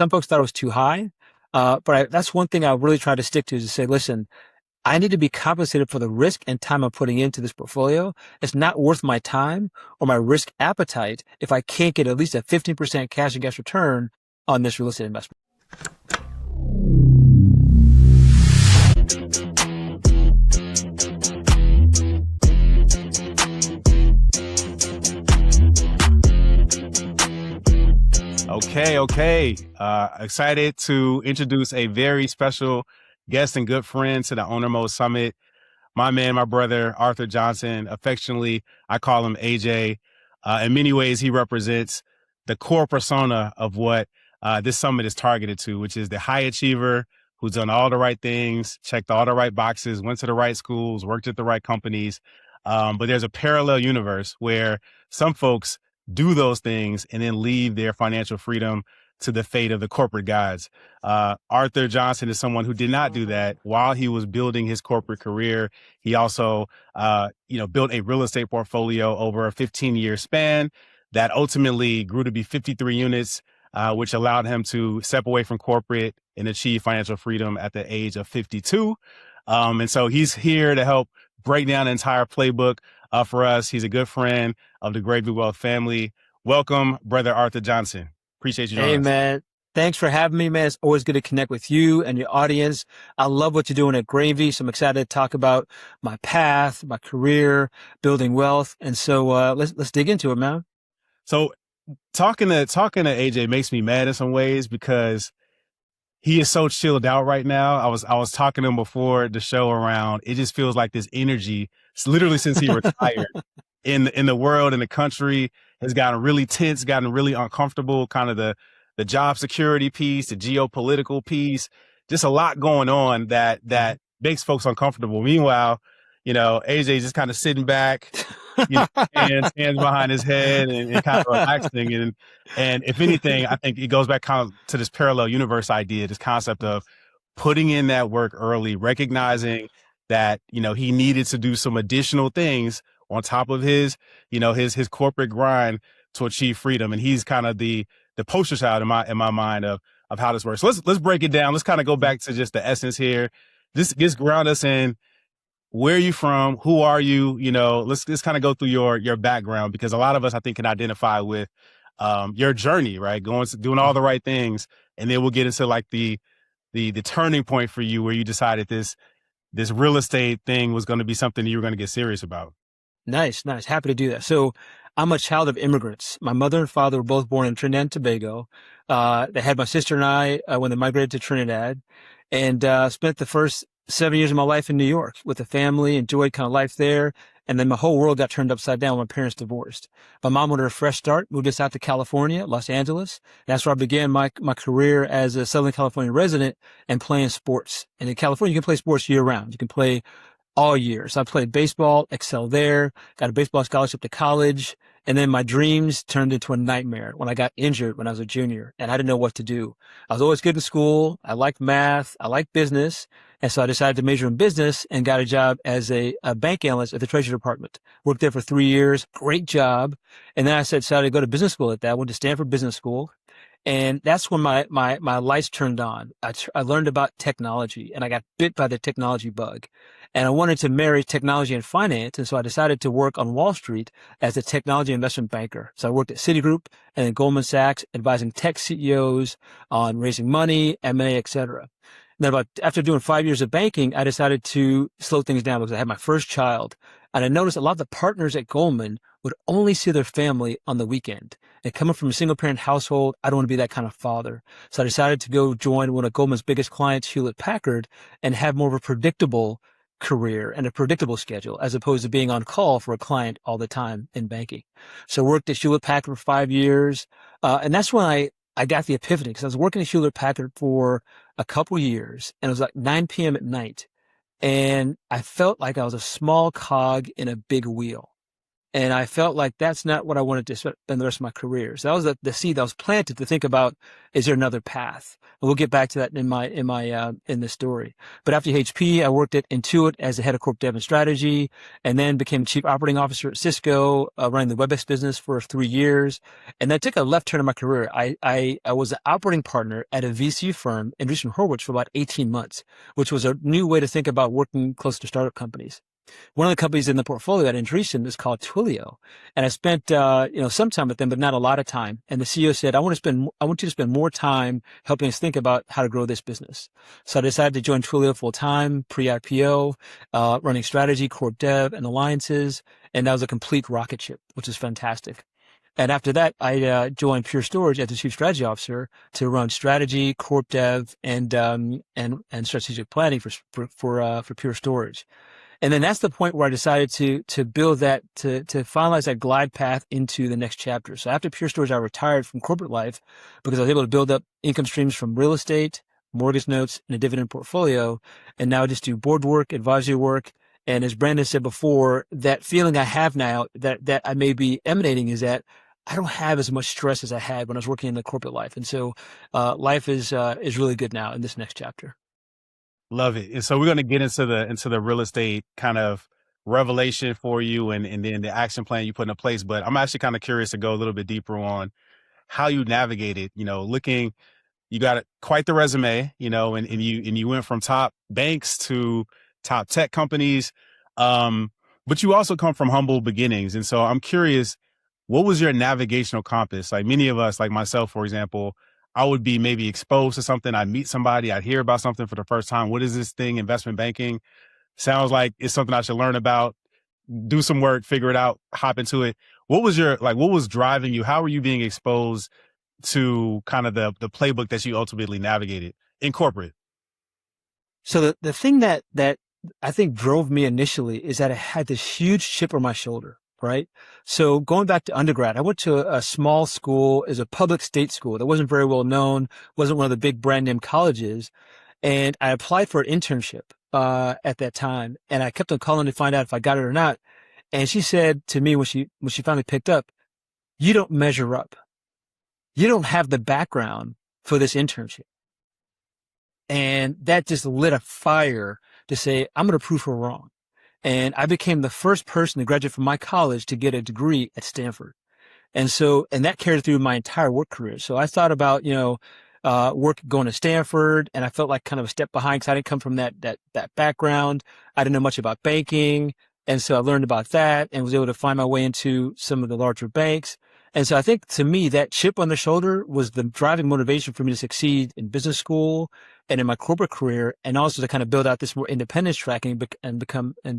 Some folks thought it was too high. That's one thing I really try to stick to is to say, listen, I need to be compensated for the risk and time I'm putting into this portfolio. It's not worth my time or my risk appetite if I can't get at least a 15% cash and cash return on this real estate investment. Okay. Excited to introduce a very special guest and good friend to the Owner Mode Summit. My man, my brother, Arthur Johnson. Affectionately, I call him AJ. In many ways, he represents the core persona of what this summit is targeted to, which is the high achiever who's done all the right things, checked all the right boxes, went to the right schools, worked at the right companies. But there's a parallel universe where some folks do those things and then leave their financial freedom to the fate of the corporate gods. Arthur Johnson is someone who did not do that while he was building his corporate career. He also, built a real estate portfolio over a 15-year span that ultimately grew to be 53 units, which allowed him to step away from corporate and achieve financial freedom at the age of 52. And so he's here to help break down the entire playbook for us. He's a good friend of the Gravy Wealth family. Welcome, brother Arthur Johnson. Appreciate you joining us. Hey, man. Thanks for having me, man. It's always good to connect with you and your audience. I love what you're doing at Gravy, so I'm excited to talk about my path, my career, building wealth. And so let's dig into it, man. So talking to AJ makes me mad in some ways because he is so chilled out right now. I was talking to him before the show around. It just feels like this energy, literally since he retired, in the world, in the country, has gotten really tense, gotten really uncomfortable. Kind of the job security piece, the geopolitical piece, just a lot going on that makes folks uncomfortable. Meanwhile, AJ just kind of sitting back, hands behind his head and kind of relaxing. And if anything, I think it goes back kind of to this parallel universe idea, this concept of putting in that work early, recognizing that, he needed to do some additional things on top of his corporate grind to achieve freedom. And he's kind of the poster child in my mind of how this works. So let's break it down. Let's kind of go back to just the essence here. Just ground us in. Where are you from? Who are you? Let's kind of go through your background, because a lot of us, I think, can identify with your journey, right? Doing all the right things. And then we'll get into like the turning point for you where you decided this real estate thing was going to be something that you were going to get serious about. Nice. Happy to do that. So I'm a child of immigrants. My mother and father were both born in Trinidad and Tobago. They had my sister and I when they migrated to Trinidad, and spent the first 7 years of my life in New York with the family, enjoyed kind of life there. And then my whole world got turned upside down when my parents divorced. My mom wanted a fresh start, moved us out to California, Los Angeles. That's where I began my career as a Southern California resident and playing sports. And in California, you can play sports year round. You can play all year. So I played baseball, excelled there, got a baseball scholarship to college. And then my dreams turned into a nightmare when I got injured when I was a junior and I didn't know what to do. I was always good in school. I liked math. I liked business. And so I decided to major in business and got a job as a bank analyst at the Treasury Department. Worked there for 3 years. Great job. And then I decided to go to business school at that. Went to Stanford Business School. And that's when my lights turned on. I learned about technology and I got bit by the technology bug. And I wanted to marry technology and finance. And so I decided to work on Wall Street as a technology investment banker. So I worked at Citigroup and then Goldman Sachs, advising tech CEOs on raising money, M&A, et cetera. Then after doing 5 years of banking, I decided to slow things down because I had my first child. And I noticed a lot of the partners at Goldman would only see their family on the weekend. And coming from a single parent household, I don't want to be that kind of father. So I decided to go join one of Goldman's biggest clients, Hewlett Packard, and have more of a predictable career and a predictable schedule as opposed to being on call for a client all the time in banking. So I worked at Hewlett Packard for 5 years. And that's when I got the epiphany, because I was working at Hewlett Packard for a couple years and it was like 9 p.m. at night. And I felt like I was a small cog in a big wheel. And I felt like that's not what I wanted to spend the rest of my career. So that was the seed that was planted to think about, is there another path? And we'll get back to that in this story. But after HP, I worked at Intuit as the head of corp dev and strategy, and then became chief operating officer at Cisco, running the WebEx business for 3 years. And then took a left turn in my career. I was an operating partner at a VC firm, Andreessen Horowitz, for about 18 months, which was a new way to think about working close to startup companies. One of the companies in the portfolio at Andreessen is called Twilio. And I spent, some time with them, but not a lot of time. And the CEO said, I want you to spend more time helping us think about how to grow this business. So I decided to join Twilio full time, pre-IPO, running strategy, corp dev, and alliances. And that was a complete rocket ship, which is fantastic. And after that, I joined Pure Storage as the chief strategy officer to run strategy, corp dev, and strategic planning for Pure Storage. And then that's the point where I decided to build that, to finalize that glide path into the next chapter. So after Pure Storage, I retired from corporate life because I was able to build up income streams from real estate, mortgage notes, and a dividend portfolio. And now I just do board work, advisory work. And as Brandon said before, that feeling I have now that I may be emanating is that I don't have as much stress as I had when I was working in the corporate life. And so, life is really good now in this next chapter. Love it. And so we're going to get into the real estate kind of revelation for you and then the action plan you put into place. But I'm actually kind of curious to go a little bit deeper on how you navigated, you got quite the resume, and you went from top banks to top tech companies. But you also come from humble beginnings. And so I'm curious, what was your navigational compass? Like many of us, like myself, for example, I would be maybe exposed to something. I'd meet somebody, I'd hear about something for the first time. What is this thing? Investment banking. Sounds like it's something I should learn about, do some work, figure it out, hop into it. What was driving you? How were you being exposed to kind of the playbook that you ultimately navigated in corporate? So the thing that I think drove me initially is that I had this huge chip on my shoulder. Right. So going back to undergrad, I went to a small school, is a public state school that wasn't very well known, wasn't one of the big brand name colleges. And I applied for an internship, at that time. And I kept on calling to find out if I got it or not. And she said to me when she finally picked up, you don't measure up. You don't have the background for this internship. And that just lit a fire to say, I'm going to prove her wrong. And I became the first person to graduate from my college to get a degree at Stanford. And that carried through my entire work career. So I thought about, work going to Stanford, and I felt like kind of a step behind because I didn't come from that background. I didn't know much about banking. And so I learned about that and was able to find my way into some of the larger banks. And so I think to me, that chip on the shoulder was the driving motivation for me to succeed in business school and in my corporate career, and also to kind of build out this more independence track and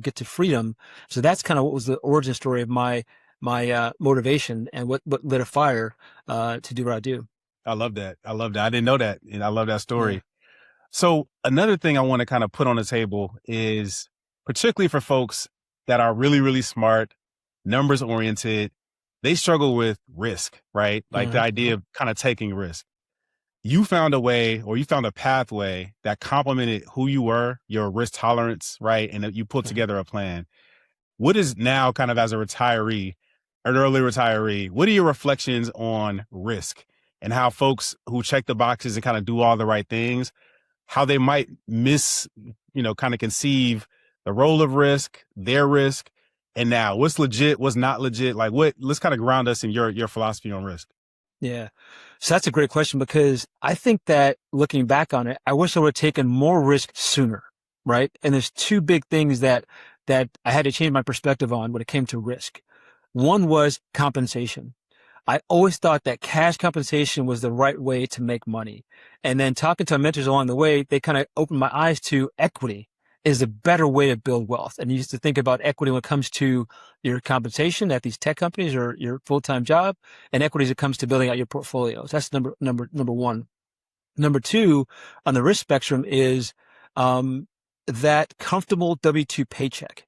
get to freedom. So that's kind of what was the origin story of my motivation and what lit a fire, to do what I do. I love that. I didn't know that. And I love that story. Yeah. So another thing I want to kind of put on the table is, particularly for folks that are really, really smart, numbers oriented, they struggle with risk, right? Like the idea of kind of taking risk. You found a way, or you found a pathway that complemented who you were, your risk tolerance, right? And you put together a plan. What is now, kind of as a retiree, an early retiree, what are your reflections on risk and how folks who check the boxes and kind of do all the right things, how they might kind of conceive the role of risk, their risk, and now what's legit, what's not legit? Like let's kind of ground us in your philosophy on risk. Yeah. So that's a great question, because I think that looking back on it, I wish I would have taken more risk sooner. Right. And there's two big things that I had to change my perspective on when it came to risk. One was compensation. I always thought that cash compensation was the right way to make money. And then talking to my mentors along the way, they kind of opened my eyes to equity is a better way to build wealth. And you used to think about equity when it comes to your compensation at these tech companies or your full-time job, and equity as it comes to building out your portfolios. That's number one. Number two on the risk spectrum is that comfortable W-2 paycheck.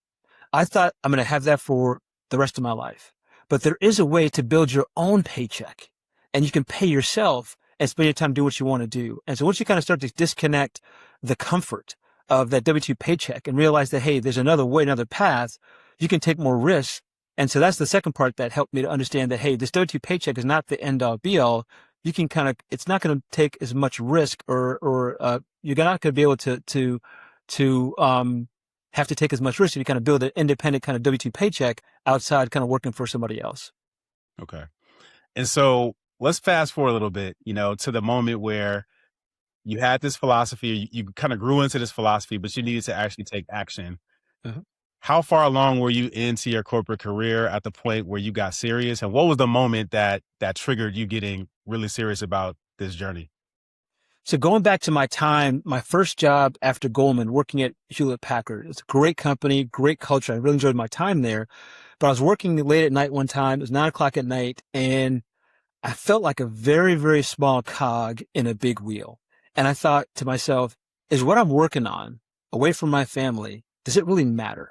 I thought I'm going to have that for the rest of my life, but there is a way to build your own paycheck, and you can pay yourself and spend your time doing what you want to do. And so once you kind of start to disconnect the comfort of that W-2 paycheck and realize that, hey, there's another way, another path, you can take more risks And so that's the second part that helped me to understand that, hey, this W-2 paycheck is not the end all be all. You can it's not going to take as much risk or you're not going to be able to have to take as much risk if you kind of build an independent kind of W-2 paycheck outside kind of working for somebody else. Okay. And so let's fast forward a little bit, to the moment where you had this philosophy, you kind of grew into this philosophy, but you needed to actually take action. Uh-huh. How far along were you into your corporate career at the point where you got serious? And what was the moment that triggered you getting really serious about this journey? So going back to my first job after Goldman, working at Hewlett Packard, it's a great company, great culture. I really enjoyed my time there, but I was working late at night one time. It was 9 o'clock at night, and I felt like a very, very small cog in a big wheel. And I thought to myself, is what I'm working on away from my family, does it really matter?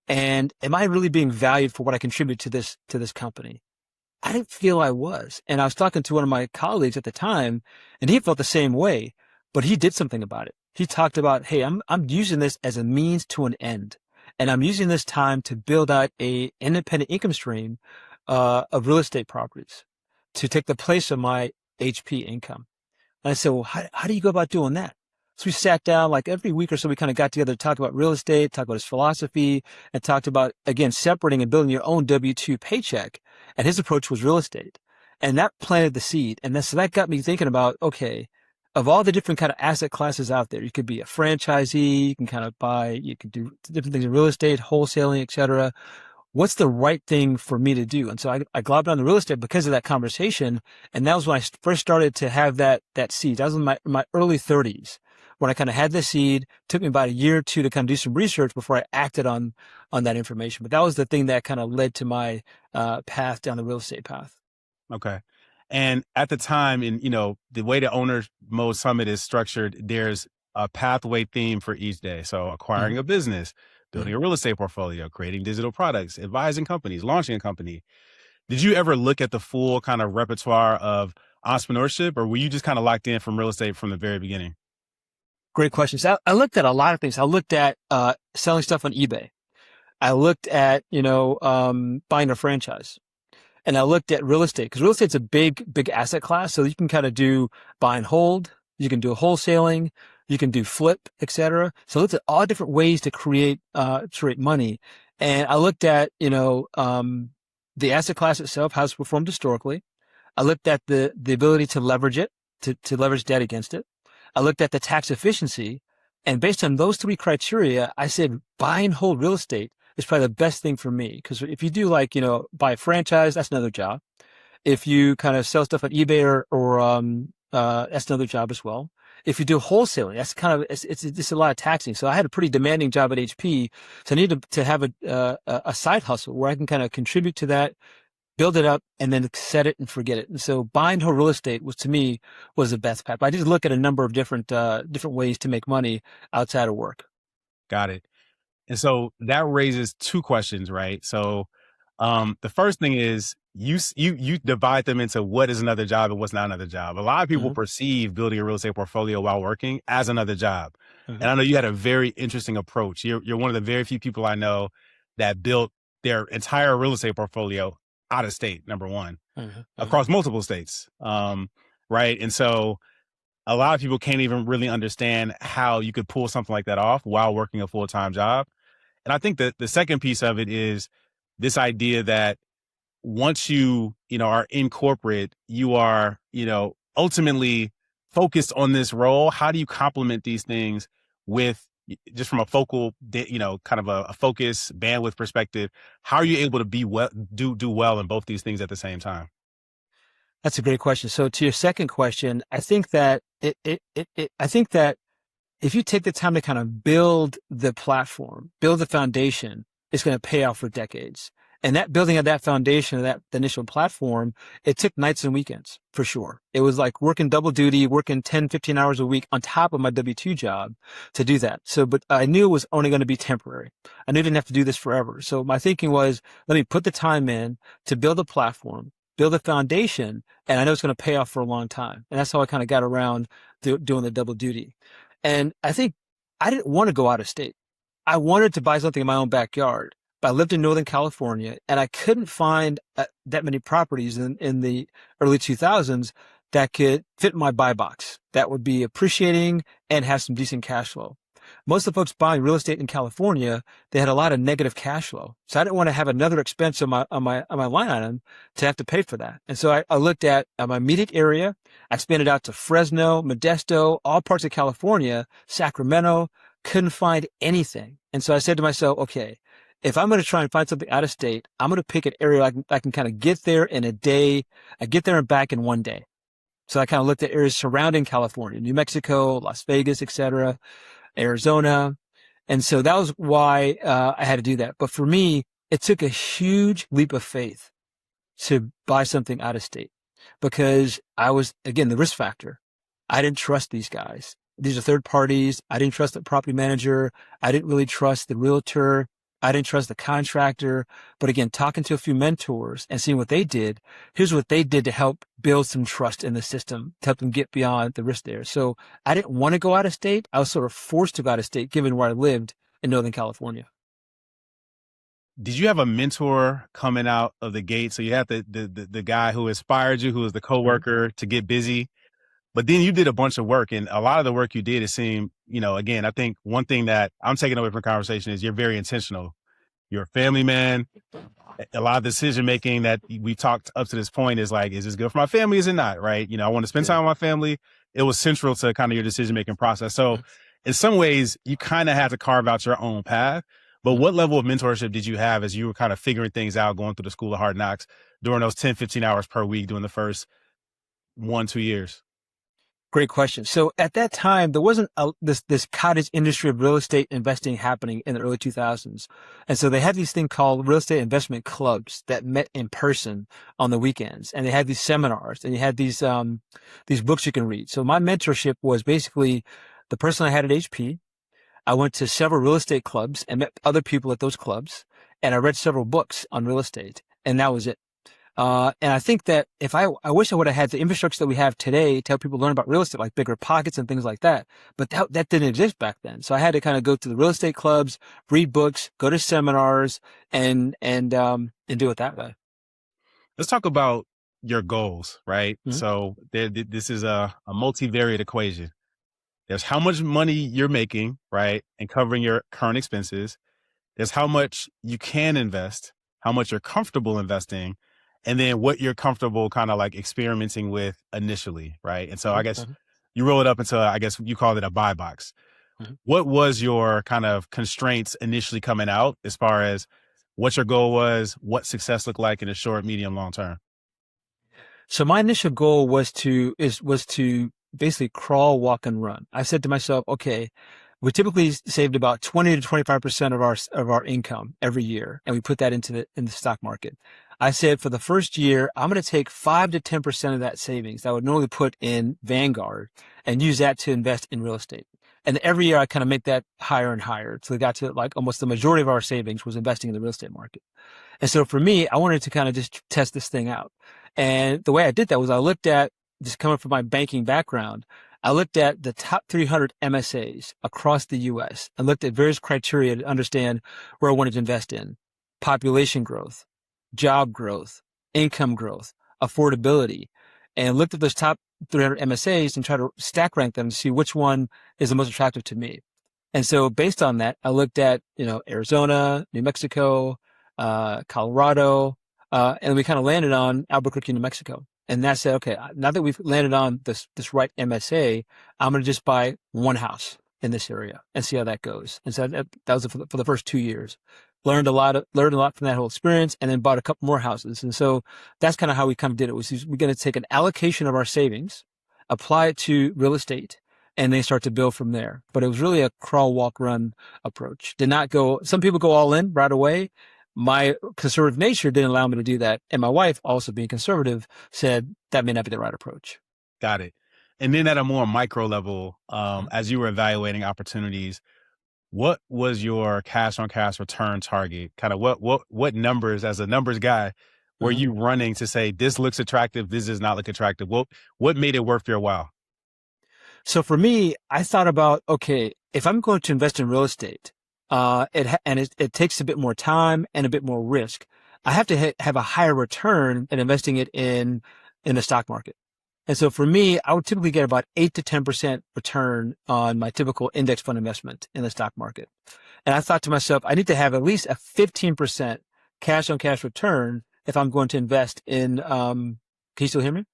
And am I really being valued for what I contribute to this company? I didn't feel I was. And I was talking to one of my colleagues at the time, and he felt the same way, but he did something about it. He talked about, hey, I'm using this as a means to an end. And I'm using this time to build out a independent income stream of real estate properties to take the place of my HP income. And I said, well, how do you go about doing that? So we sat down like every week or so, we kind of got together to talk about real estate, talk about his philosophy, and talked about, again, separating and building your own W-2 paycheck. And his approach was real estate. And that planted the seed. And so that got me thinking about, okay, of all the different kind of asset classes out there, you could be a franchisee, you can kind of you could do different things in real estate, wholesaling, et cetera. What's the right thing for me to do? And so I globbed on the real estate because of that conversation. And that was when I first started to have that seed. That was in my early 30s when I kind of had the seed. It took me about a year or two to kind of do some research before I acted on that information. But that was the thing that kind of led to my path down the real estate path. Okay. And at the time, in the way the Owner Mode Summit is structured, there's a pathway theme for each day. So acquiring a business, building a real estate portfolio, creating digital products, advising companies, launching a company. Did you ever look at the full kind of repertoire of entrepreneurship, or were you just kind of locked in from real estate from the very beginning? Great question. So I looked at a lot of things. I looked at selling stuff on eBay. I looked at, buying a franchise. And I looked at real estate because real estate's a big, big asset class. So you can kind of do buy and hold. You can do wholesaling. You can do flip, et cetera. So I looked at all different ways to create money. And I looked at, the asset class itself, how it's performed historically. I looked at the ability to leverage it, to leverage debt against it. I looked at the tax efficiency. And based on those three criteria, I said buy and hold real estate is probably the best thing for me. Because if you do buy a franchise, that's another job. If you kind of sell stuff on eBay or that's another job as well. If you do wholesaling, that's kind of, it's just a lot of taxing. So I had a pretty demanding job at HP. So I needed to have a side hustle where I can kind of contribute to that, build it up, and then set it and forget it. And so buying whole real estate to me was the best path. But I did look at a number of different ways to make money outside of work. Got it. And so that raises two questions, right? So the first thing is you divide them into what is another job and what's not another job. A lot of people perceive building a real estate portfolio while working as another job. And I know you had a very interesting approach. You're one of the very few people I know that built their entire real estate portfolio out of state, number one, across multiple states. Right. And so a lot of people can't even really understand how you could pull something like that off while working a full-time job. And I think that the second piece of it is this idea that once you are in corporate, you are, ultimately focused on this role. How do you complement these things with just from a focal, kind of a focus bandwidth perspective? How are you able to do well in both these things at the same time? That's a great question. So to your second question, I think that I think that if you take the time to kind of build the platform, build the foundation, it's going to pay off for decades. And that building of that foundation, the initial platform, it took nights and weekends for sure. It was like working double duty, working 10, 15 hours a week on top of my W-2 job to do that. So, but I knew it was only going to be temporary. I knew I didn't have to do this forever. So my thinking was, let me put the time in to build a platform, build a foundation, and I know it's going to pay off for a long time. And that's how I kind of got around doing the double duty. And I think I didn't want to go out of state. I wanted to buy something in my own backyard. but I lived in Northern California and I couldn't find that many properties in the early 2000s that could fit my buy box that would be appreciating and have some decent cash flow. Most of the folks buying real estate in California, they had a lot of negative cash flow. So I didn't want to have another expense on my line item to have to pay for that. And so I looked at my immediate area. I expanded out to Fresno, Modesto, all parts of California, Sacramento, couldn't find anything. And so I said to myself, okay, if I'm going to try and find something out of state, I'm going to pick an area I can kind of get there in a day. I get there and back in one day. So I kind of looked at areas surrounding California, New Mexico, Las Vegas, etc., Arizona. And so that was why I had to do that. But for me, it took a huge leap of faith to buy something out of state because I was, again, the risk factor. I didn't trust these guys. These are third parties. I didn't trust the property manager. I didn't really trust the realtor. I didn't trust the contractor. But again, talking to a few mentors and seeing what they did, here's what they did to help build some trust in the system, to help them get beyond the risk there. So I didn't want to go out of state. I was sort of forced to go out of state given where I lived in Northern California. Did you have a mentor coming out of the gate? So you had the guy who inspired you, who was the coworker to get busy, but then you did a bunch of work, and a lot of the work you did, it seemed, again, I think one thing that I'm taking away from the conversation is you're very intentional. You're a family man. A lot of decision-making that we've talked up to this point is like, is this good for my family? Is it not? Right. I want to spend time with my family. It was central to kind of your decision-making process. So in some ways you kind of had to carve out your own path, but what level of mentorship did you have as you were kind of figuring things out, going through the school of hard knocks during those 10, 15 hours per week during the first 1-2 years? Great question. So at that time, there wasn't this cottage industry of real estate investing happening in the early 2000s. And so they had these thing called real estate investment clubs that met in person on the weekends. And they had these seminars and you had these books you can read. So my mentorship was basically the person I had at HP. I went to several real estate clubs and met other people at those clubs. And I read several books on real estate, and that was it. And I think that if I wish I would have had the infrastructure that we have today to help people learn about real estate, like bigger pockets and things like that. But that didn't exist back then. So I had to kind of go to the real estate clubs, read books, go to seminars, and do it that way. Let's talk about your goals, right? Mm-hmm. So this is a multivariate equation. There's how much money you're making, right? And covering your current expenses. There's how much you can invest, how much you're comfortable investing, and then what you're comfortable kind of like experimenting with initially, right? And so I guess you roll it up into, I guess you called it a buy box. Mm-hmm. What was your kind of constraints initially coming out as far as what your goal was, what success looked like in the short, medium, long term? So my initial goal was to basically crawl, walk, and run. I said to myself, okay, we typically saved about 20 to 25% of our income every year, and we put that in the stock market. I said for the first year, I'm going to take 5 to 10% of that savings that I would normally put in Vanguard and use that to invest in real estate. And every year I kind of make that higher and higher. So we got to like almost the majority of our savings was investing in the real estate market. And so for me, I wanted to kind of just test this thing out. And the way I did that was I looked at, just coming from my banking background, I looked at the top 300 MSAs across the U.S. and looked at various criteria to understand where I wanted to invest in: population growth, job growth, income growth, affordability, and looked at those top 300 MSAs and tried to stack rank them to see which one is the most attractive to me. And so based on that, I looked at, Arizona, New Mexico, Colorado, and we kind of landed on Albuquerque, New Mexico. And that said, okay, now that we've landed on this right MSA, I'm going to just buy one house in this area and see how that goes. And so that was for the first 2 years. Learned a lot from that whole experience, and then bought a couple more houses. And so that's kind of how we kind of did it. We're going to take an allocation of our savings, apply it to real estate, and then start to build from there. But it was really a crawl, walk, run approach. Did not go, some people go all in right away. My conservative nature didn't allow me to do that. And my wife, also being conservative, said that may not be the right approach. Got it. And then at a more micro level, as you were evaluating opportunities, what was your cash on cash return target? Kind of what numbers, as a numbers guy, were you running to say, this looks attractive, this does not look attractive? What made it worth your while? So for me, I thought about, okay, if I'm going to invest in real estate, It takes a bit more time and a bit more risk. I have to have a higher return than investing it in the stock market. And so for me, I would typically get about 8 to 10% return on my typical index fund investment in the stock market. And I thought to myself, I need to have at least a 15% cash on cash return if I'm going to invest in, can you still hear me?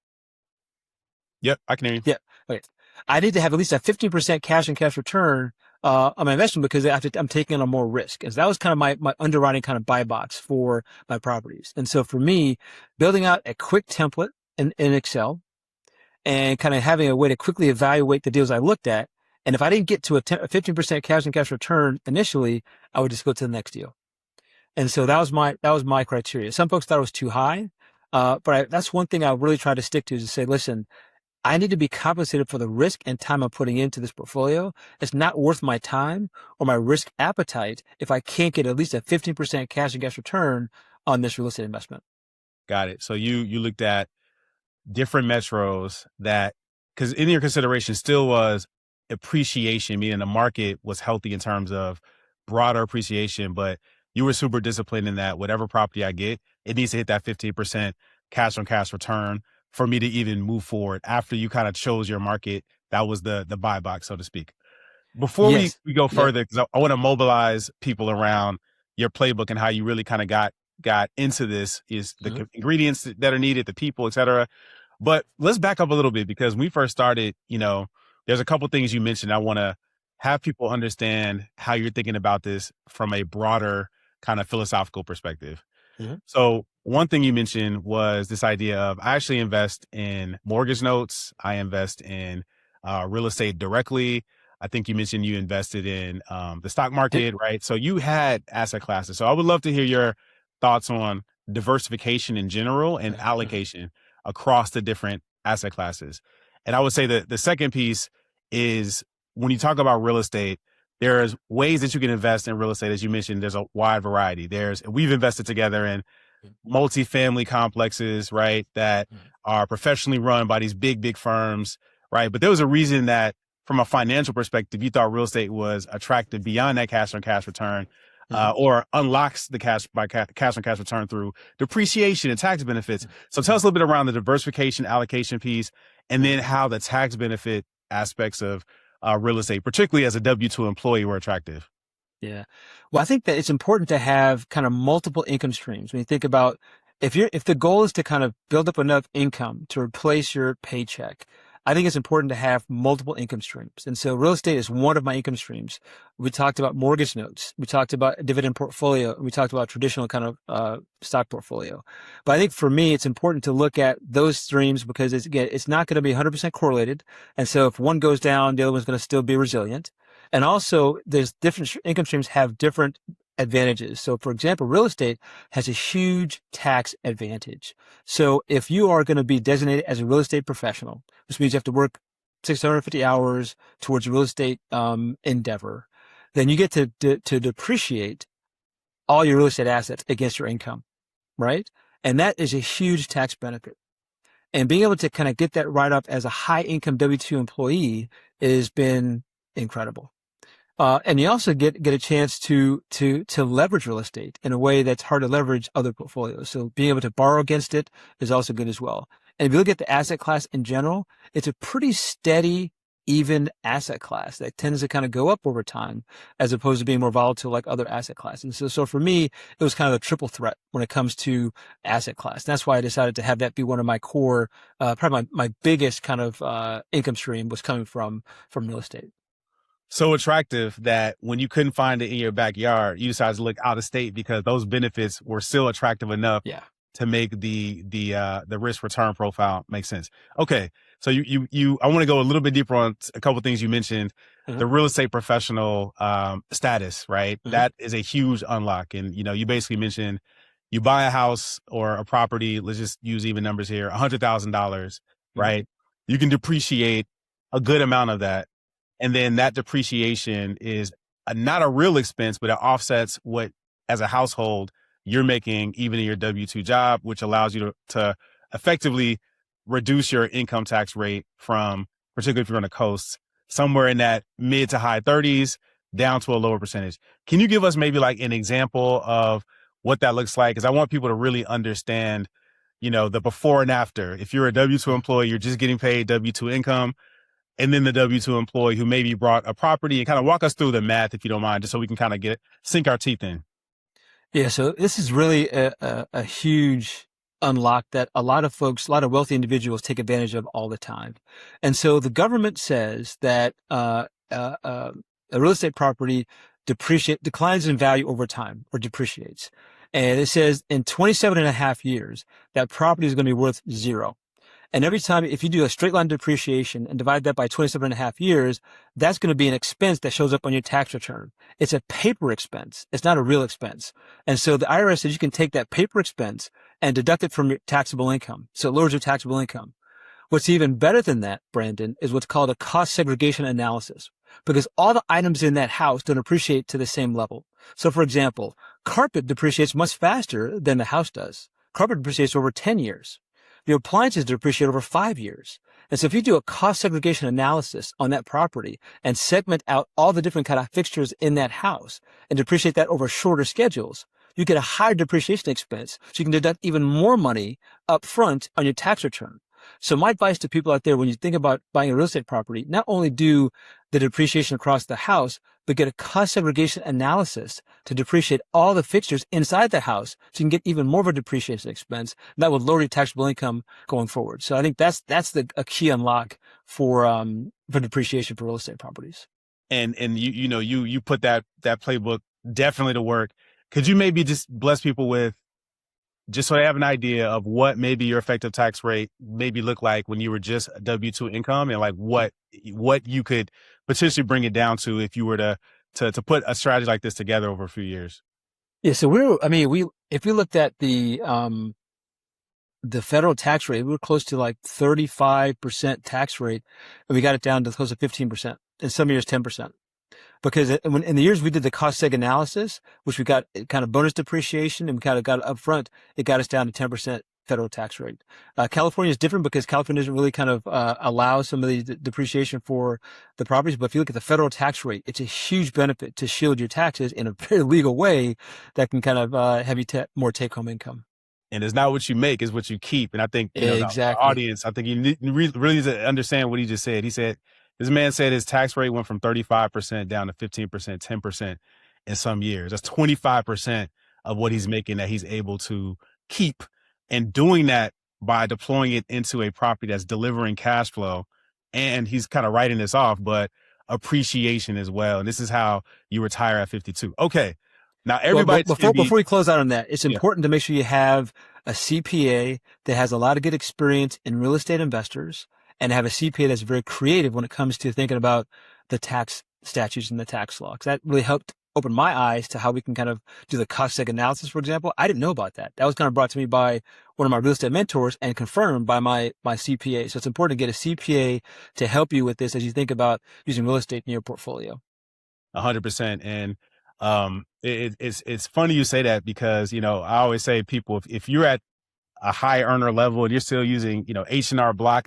Yep, I can hear you. Yeah. Okay. I need to have at least a 15% cash on cash return on my investment because I'm taking on more risk. And so that was kind of my underwriting kind of buy box for my properties. And so for me, building out a quick template in Excel and kind of having a way to quickly evaluate the deals I looked at. And if I didn't get to a 15% cash on cash return initially, I would just go to the next deal. And so that was my criteria. Some folks thought it was too high. But that's one thing I really try to stick to is to say, listen, I need to be compensated for the risk and time I'm putting into this portfolio. It's not worth my time or my risk appetite if I can't get at least a 15% cash and cash return on this real estate investment. Got it. So you looked at different metros that, because in your consideration still was appreciation, meaning the market was healthy in terms of broader appreciation, but you were super disciplined in that whatever property I get, it needs to hit that 15% cash on cash return for me to even move forward. After you kind of chose your market, that was the buy box, so to speak. Before Yes. we go further, because I want to mobilize people around your playbook and how you really kind of got into this, is the ingredients that are needed, the people, et cetera. But let's back up a little bit, because when we first started, there's a couple things you mentioned. I want to have people understand how you're thinking about this from a broader kind of philosophical perspective. Mm-hmm. So one thing you mentioned was this idea of, I actually invest in mortgage notes. I invest in real estate directly. I think you mentioned you invested in the stock market, right? So you had asset classes. So I would love to hear your thoughts on diversification in general and allocation across the different asset classes. And I would say that the second piece is, when you talk about real estate, there's ways that you can invest in real estate. As you mentioned, there's a wide variety. We've invested together in multifamily complexes, right, that are professionally run by these big firms, right? But there was a reason that, from a financial perspective, you thought real estate was attractive beyond that cash on cash return, or unlocks the cash on cash return through depreciation and tax benefits. So tell us a little bit around the diversification allocation piece, and then how the tax benefit aspects of real estate, particularly as a W-2 employee, were attractive. Yeah. Well, I think that it's important to have kind of multiple income streams. When you think about, if the goal is to kind of build up enough income to replace your paycheck, I think it's important to have multiple income streams. And so real estate is one of my income streams. We talked about mortgage notes. We talked about a dividend portfolio. We talked about traditional kind of stock portfolio. But I think for me, it's important to look at those streams because it's not going to be 100% correlated. And so if one goes down, the other one's going to still be resilient. And also, there's different income streams have different advantages. So for example, real estate has a huge tax advantage. So if you are going to be designated as a real estate professional, which means you have to work 650 hours towards a real estate endeavor, then you get to depreciate all your real estate assets against your income, right? And that is a huge tax benefit. And being able to kind of get that right up as a high income W-2 employee has been incredible. And you also get a chance to leverage real estate in a way that's hard to leverage other portfolios. So being able to borrow against it is also good as well. And if you look at the asset class in general, it's a pretty steady, even asset class that tends to kind of go up over time, as opposed to being more volatile like other asset classes. And so for me, it was kind of a triple threat when it comes to asset class. That's why I decided to have that be one of my core, probably my biggest kind of income stream was coming from real estate. So attractive that when you couldn't find it in your backyard, you decided to look out of state because those benefits were still attractive enough to make the risk return profile make sense. Okay. So I want to go a little bit deeper on a couple of things you mentioned. The real estate professional status, right? That is a huge unlock. And, you basically mentioned you buy a house or a property, let's just use even numbers here, $100,000, right? You can depreciate a good amount of that. And then that depreciation is not a real expense, but it offsets what, as a household, you're making even in your W-2 job, which allows you to effectively reduce your income tax rate from, particularly if you're on the coast, somewhere in that mid to high 30s down to a lower percentage. Can you give us maybe like an example of what that looks like? Because I want people to really understand, the before and after. If you're a W-2 employee, you're just getting paid W-2 income, and then the W-2 employee who maybe brought a property, and kind of walk us through the math, if you don't mind, just so we can kind of sink our teeth in. Yeah, so this is really a huge unlock that a lot of wealthy individuals take advantage of all the time. And so the government says that a real estate property declines in value over time, or depreciates. And it says in 27 and a half years, that property is going to be worth zero. And every time, if you do a straight line depreciation and divide that by 27 and a half years, that's going to be an expense that shows up on your tax return. It's a paper expense. It's not a real expense. And so the IRS says you can take that paper expense and deduct it from your taxable income. So it lowers your taxable income. What's even better than that, Brandon, is what's called a cost segregation analysis, because all the items in that house don't appreciate to the same level. So for example, carpet depreciates much faster than the house does. Carpet depreciates over 10 years. Your appliances depreciate over 5 years. And so if you do a cost segregation analysis on that property and segment out all the different kind of fixtures in that house and depreciate that over shorter schedules, you get a higher depreciation expense. So you can deduct even more money up front on your tax return. So my advice to people out there, when you think about buying a real estate property, not only do the depreciation across the house, but get a cost segregation analysis to depreciate all the fixtures inside the house, so you can get even more of a depreciation expense. And that would lower your taxable income going forward. So I think that's a key unlock for depreciation for real estate properties. And you put that playbook definitely to work. Could you maybe just bless people with, just so they have an idea of what maybe your effective tax rate maybe look like when you were just a W-2 income, and like what you could potentially bring it down to if you were to put a strategy like this together over a few years? Yeah. So if we looked at the federal tax rate, we were close to like 35% tax rate, and we got it down to close to 15%, in some years 10%. Because in the years we did the cost seg analysis, which we got kind of bonus depreciation and we kind of got it up front, it got us down to 10% federal tax rate. California is different because California doesn't really kind of allow some of the depreciation for the properties. But if you look at the federal tax rate, it's a huge benefit to shield your taxes in a very legal way that can kind of have you more take-home income. And it's not what you make, it's what you keep. And I think exactly. The audience, I think you really need to understand what he just said. He said, this man said his tax rate went from 35% down to 15%, 10% in some years. That's 25% of what he's making that he's able to keep, and doing that by deploying it into a property that's delivering cash flow. And he's kind of writing this off, but appreciation as well. And this is how you retire at 52. Okay. Now, everybody, before we close out on that, it's important to make sure you have a CPA that has a lot of good experience in real estate investors, and have a CPA that's very creative when it comes to thinking about the tax statutes and the tax law. Because that really helped open my eyes to how we can kind of do the cost seg analysis, for example. I didn't know about that. That was kind of brought to me by one of my real estate mentors and confirmed by my CPA. So it's important to get a CPA to help you with this as you think about using real estate in your portfolio. 100%. And it's funny you say that, because, I always say people, if you're at a high earner level and you're still using, H&R Block,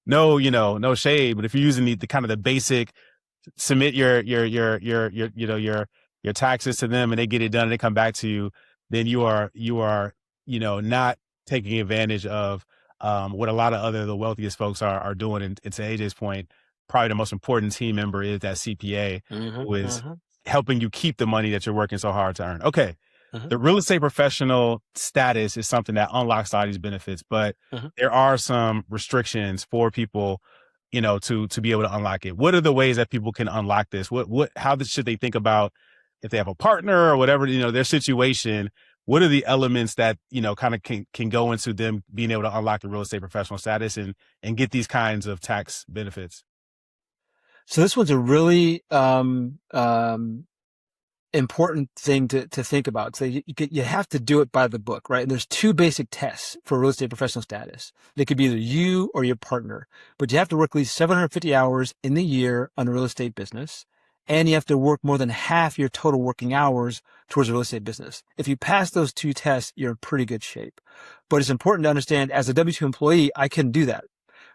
no shade, but if you're using the kind of the basic, submit your taxes to them and they get it done and they come back to you, then you are not taking advantage of what a lot of the wealthiest folks are doing. And to AJ's point, probably the most important team member is that CPA who is helping you keep the money that you're working so hard to earn. Okay. The real estate professional status is something that unlocks all these benefits, but there are some restrictions for people, to be able to unlock it. What are the ways that people can unlock this? How should they think about, if they have a partner or whatever, their situation? What are the elements that, kind of can go into them being able to unlock the real estate professional status and get these kinds of tax benefits? So this one's a really, important thing to think about. So you have to do it by the book, right? And there's two basic tests for real estate professional status. They could be either you or your partner, but you have to work at least 750 hours in the year on a real estate business. And you have to work more than half your total working hours towards a real estate business. If you pass those two tests, you're in pretty good shape. But it's important to understand, as a W-2 employee, I couldn't do that.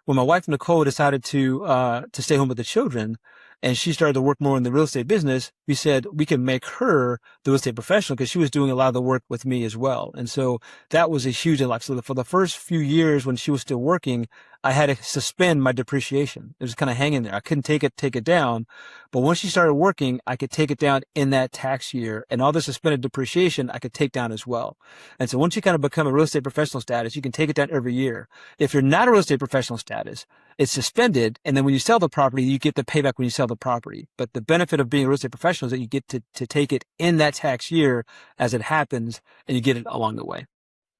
When my wife, Nicole, decided to stay home with the children, and she started to work more in the real estate business, we said we can make her the real estate professional because she was doing a lot of the work with me as well. And so that was a huge unlock. So for the first few years when she was still working, I had to suspend my depreciation. It was kind of hanging there. I couldn't take it down. But once she started working, I could take it down in that tax year, and all the suspended depreciation I could take down as well. And so once you kind of become a real estate professional status, you can take it down every year. If you're not a real estate professional status, it's suspended. And then when you sell the property, you get the payback when you sell the property. But the benefit of being a real estate professional is that you get to take it in that tax year as it happens, and you get it along the way.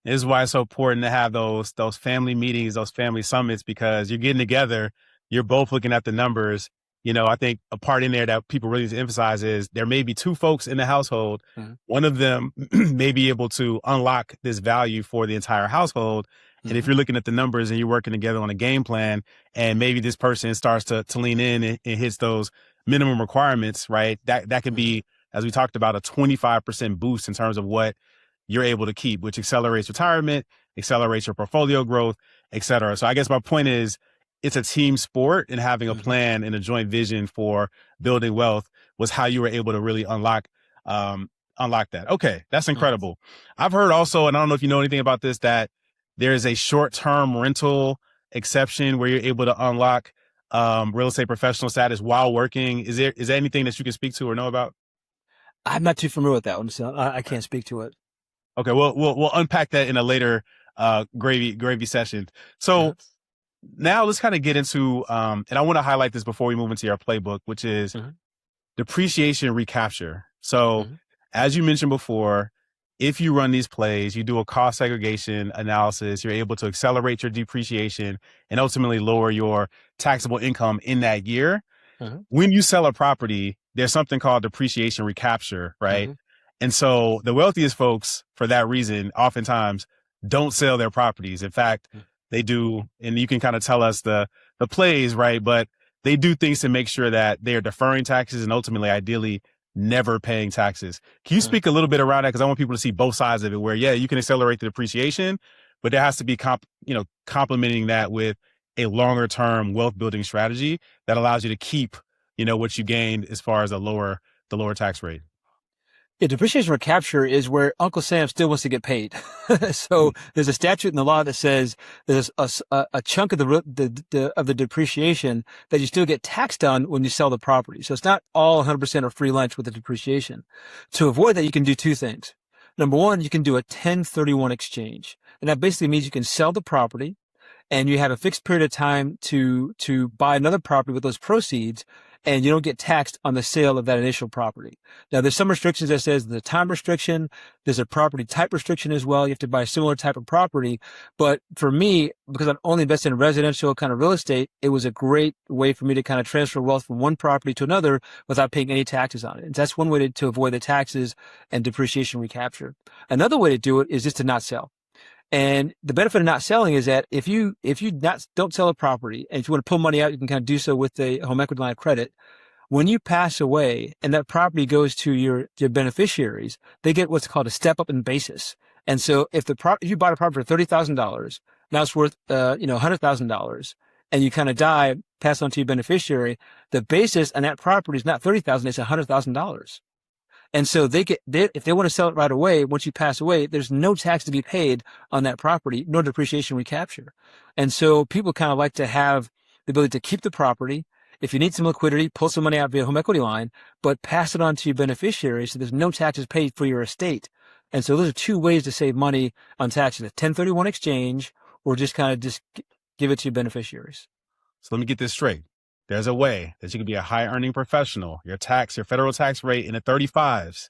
This is why it's so important to have those family meetings, those family summits, because you're getting together, you're both looking at the numbers. I think a part in there that people really need to emphasize is there may be two folks in the household. Mm-hmm. One of them may be able to unlock this value for the entire household. Mm-hmm. And if you're looking at the numbers and you're working together on a game plan, and maybe this person starts to lean in and hits those minimum requirements, right? That could be, as we talked about, a 25% boost in terms of what you're able to keep, which accelerates retirement, accelerates your portfolio growth, et cetera. So I guess my point is, it's a team sport, and having a plan and a joint vision for building wealth was how you were able to really unlock that. Okay, that's incredible. I've heard also, and I don't know if you know anything about this, that there is a short-term rental exception where you're able to unlock real estate professional status while working. Is there anything that you can speak to or know about? I'm not too familiar with that one, so I can't speak to it. Okay, we'll unpack that in a later gravy session. So now let's kind of get into, and I want to highlight this before we move into your playbook, which is depreciation recapture. So as you mentioned before, if you run these plays, you do a cost segregation analysis, you're able to accelerate your depreciation and ultimately lower your taxable income in that year. When you sell a property, there's something called depreciation recapture, right? And so the wealthiest folks, for that reason, oftentimes don't sell their properties. In fact, they do, and you can kind of tell us the plays, right? But they do things to make sure that they are deferring taxes and ultimately, ideally, never paying taxes. Can you speak a little bit around that? Because I want people to see both sides of it, where, yeah, you can accelerate the depreciation, but there has to be complementing that with a longer term wealth building strategy that allows you to keep, what you gained as far as the lower tax rate. Yeah, depreciation recapture is where Uncle Sam still wants to get paid. So there's a statute in the law that says there's a chunk of the depreciation that you still get taxed on when you sell the property. So it's not all 100% of free lunch with the depreciation. To avoid that, you can do two things. Number one, you can do a 1031 exchange. And that basically means you can sell the property and you have a fixed period of time to buy another property with those proceeds, and you don't get taxed on the sale of that initial property. Now, there's some restrictions that says there's a time restriction. There's a property type restriction as well. You have to buy a similar type of property. But for me, because I'm only invested in residential kind of real estate, it was a great way for me to kind of transfer wealth from one property to another without paying any taxes on it. And that's one way to avoid the taxes and depreciation recapture. Another way to do it is just to not sell. And the benefit of not selling is that if you don't sell a property, and if you want to pull money out, you can kind of do so with the home equity line of credit. When you pass away and that property goes to your beneficiaries, they get what's called a step up in basis. And so if you bought a property for $30,000, now it's worth $100,000, and you kind of die, pass on to your beneficiary, the basis on that property is not $30,000, it's $100,000. And so if they want to sell it right away, once you pass away, there's no tax to be paid on that property, no depreciation recapture. And so people kind of like to have the ability to keep the property. If you need some liquidity, pull some money out via home equity line, but pass it on to your beneficiaries so there's no taxes paid for your estate. And so those are two ways to save money on taxes: a 1031 exchange, or just give it to your beneficiaries. So let me get this straight. There's a way that you can be a high earning professional, your federal tax rate in the 35s.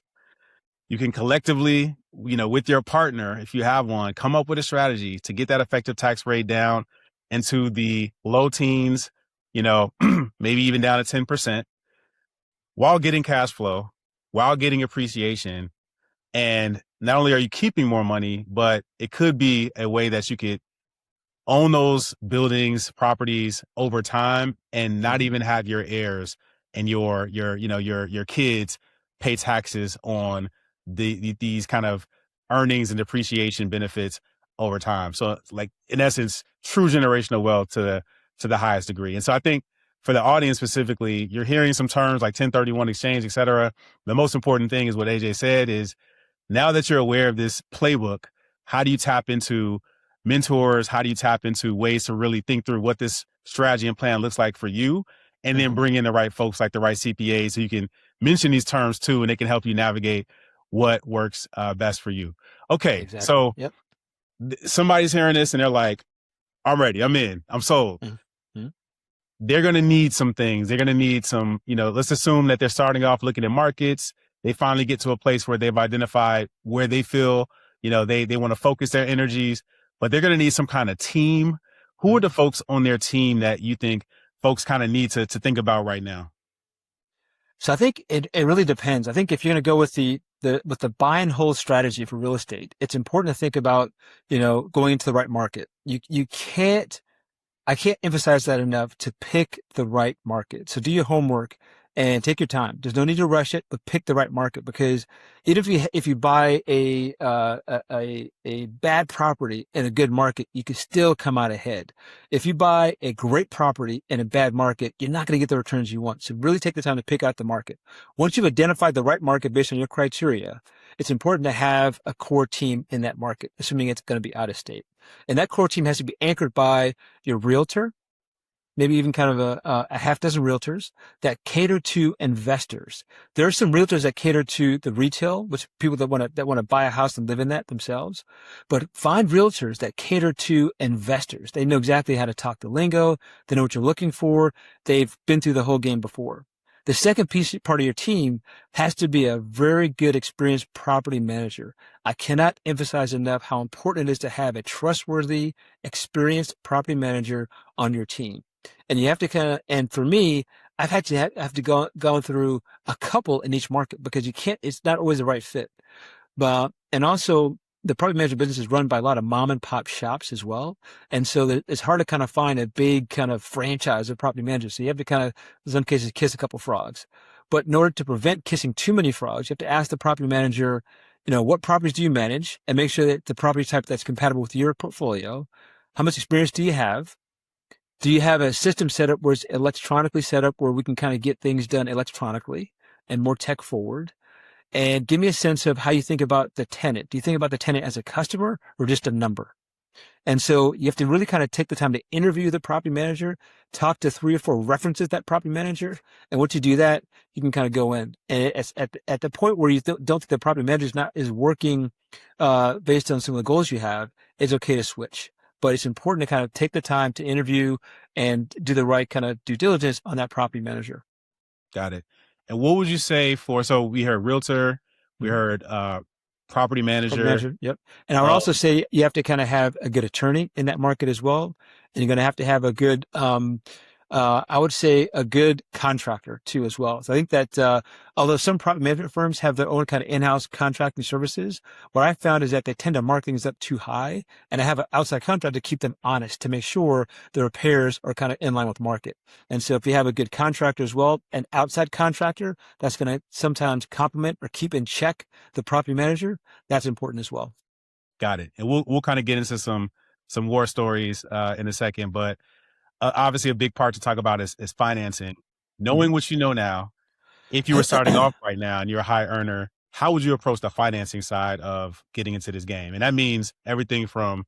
You can collectively, with your partner, if you have one, come up with a strategy to get that effective tax rate down into the low teens, maybe even down to 10%, while getting cash flow, while getting appreciation. And not only are you keeping more money, but it could be a way that you could own those buildings, properties over time, and not even have your heirs and your kids pay taxes on these kind of earnings and depreciation benefits over time. So, like, in essence, true generational wealth to the highest degree. And so I think for the audience specifically, you're hearing some terms like 1031 exchange, et cetera. The most important thing is what AJ said is, now that you're aware of this playbook, how do you tap into mentors? How do you tap into ways to really think through what this strategy and plan looks like for you? And then bring in the right folks, like the right CPAs, so you can mention these terms too, and they can help you navigate what works best for you. Okay, Exactly. so Yep. Somebody's hearing this and they're like, I'm ready, I'm in, I'm sold. Mm-hmm. They're going to need some things. They're going to need some, let's assume that they're starting off looking at markets. They finally get to a place where they've identified where they feel, they want to focus their energies, but they're going to need some kind of team. Who are the folks on their team that you think folks kind of need to think about right now? So I think it really depends. I think if you're going to go with the buy and hold strategy for real estate, it's important to think about, going into the right market. I can't emphasize that enough, to pick the right market. So do your homework and take your time. There's no need to rush it, but pick the right market, because even if you buy a bad property in a good market, you can still come out ahead. If you buy a great property in a bad market, you're not going to get the returns you want. So really take the time to pick out the market. Once you've identified the right market based on your criteria, it's important to have a core team in that market, assuming it's going to be out of state. And that core team has to be anchored by your realtor, maybe even kind of a half dozen realtors that cater to investors. There are some realtors that cater to the retail, which people that want to buy a house and live in that themselves. But find realtors that cater to investors. They know exactly how to talk the lingo. They know what you're looking for. They've been through the whole game before. The second part of your team has to be a very good, experienced property manager. I cannot emphasize enough how important it is to have a trustworthy, experienced property manager on your team. And you have to and for me, I've had to have to go through a couple in each market, because it's not always the right fit. And also, the property management business is run by a lot of mom and pop shops as well. And so it's hard to kind of find a big kind of franchise of property managers. So you have to kind of, in some cases, kiss a couple frogs. But in order to prevent kissing too many frogs, you have to ask the property manager, what properties do you manage, and make sure that the property type that's compatible with your portfolio. How much experience do you have? Do you have a system set up where it's electronically set up, where we can kind of get things done electronically and more tech forward? And give me a sense of how you think about the tenant. Do you think about the tenant as a customer or just a number? And so you have to really kind of take the time to interview the property manager, talk to 3 or 4 references that property manager. And once you do that, you can kind of go in. And at the point where you don't think the property manager is working based on some of the goals you have, it's okay to switch. But it's important to kind of take the time to interview and do the right kind of due diligence on that property manager. Got it. And what would you say so we heard realtor, we heard property manager. Yep. And I would also say you have to kind of have a good attorney in that market as well. And you're going to have a good, I would say a good contractor too as well. So I think that although some property management firms have their own kind of in-house contracting services, what I found is that they tend to mark things up too high, and I have an outside contractor to keep them honest, to make sure the repairs are kind of in line with market. And so if you have a good contractor as well, an outside contractor that's going to sometimes complement or keep in check the property manager, that's important as well. Got it. And we'll kind of get into some war stories in a second, but obviously a big part to talk about is financing. Knowing what you know now, if you were starting off right now and you're a high earner, how would you approach the financing side of getting into this game? And that means everything from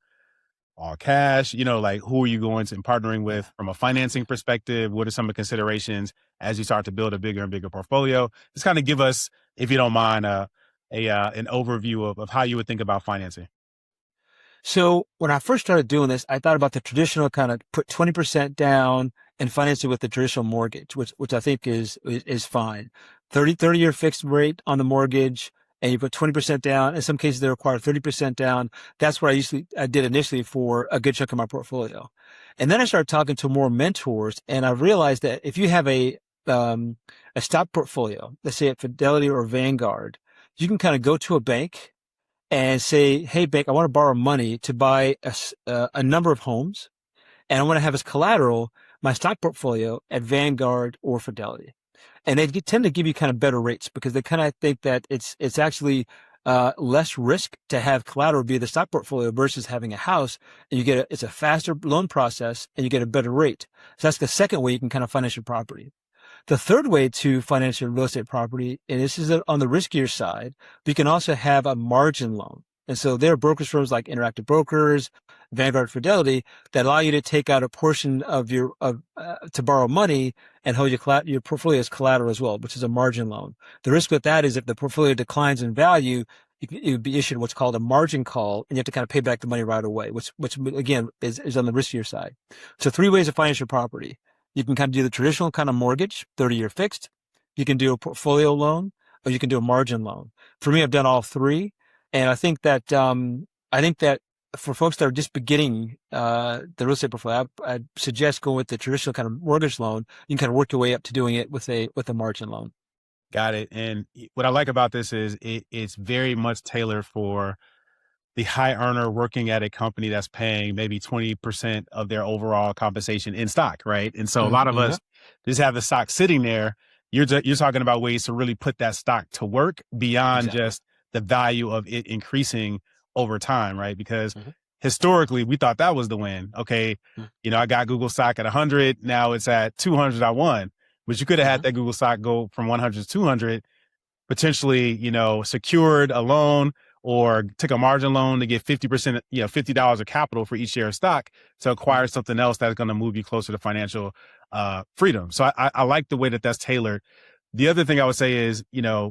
all cash, like who are you going to and partnering with from a financing perspective? What are some of the considerations as you start to build a bigger and bigger portfolio? Just kind of give us, if you don't mind, an overview of how you would think about financing. So when I first started doing this, I thought about the traditional kind of put 20% down and finance it with the traditional mortgage, which I think is fine. 30-year fixed rate on the mortgage, and you put 20% down. In some cases, they require 30% down. That's what I did initially for a good chunk of my portfolio. And then I started talking to more mentors, and I realized that if you have a stock portfolio, let's say at Fidelity or Vanguard, you can kind of go to a bank and say, hey, bank, I want to borrow money to buy a number of homes, and I want to have as collateral my stock portfolio at Vanguard or Fidelity. And they tend to give you kind of better rates, because they kind of think that it's actually less risk to have collateral be the stock portfolio versus having a house, and it's a faster loan process and you get a better rate. So that's the second way you can kind of finance your property. The third way to finance your real estate property, and this is on the riskier side, but you can also have a margin loan. And so there are brokerage firms like Interactive Brokers, Vanguard, Fidelity that allow you to take out a portion of to borrow money and hold your portfolio as collateral as well, which is a margin loan. The risk with that is if the portfolio declines in value, you would be issued what's called a margin call, and you have to kind of pay back the money right away, which again is on the riskier side. So 3 ways to finance your property. You can kind of do the traditional kind of mortgage, 30-year fixed. You can do a portfolio loan, or you can do a margin loan. For me, I've done all 3. And I think that for folks that are just beginning the real estate portfolio, I'd suggest going with the traditional kind of mortgage loan. You can kind of work your way up to doing it with a margin loan. Got it. And what I like about this is it's very much tailored for the high earner working at a company that's paying maybe 20% of their overall compensation in stock, right? And so a lot of us just have the stock sitting there. You're talking about ways to really put that stock to work beyond just the value of it increasing over time, right? Because historically, we thought that was the win. Okay, I got Google stock at 100. Now it's at 200. I won. But you could have had that Google stock go from 100 to 200, potentially, secured a loan or took a margin loan to get 50%, $50 of capital for each share of stock to acquire something else that's going to move you closer to financial freedom. So I like the way that that's tailored. The other thing I would say is,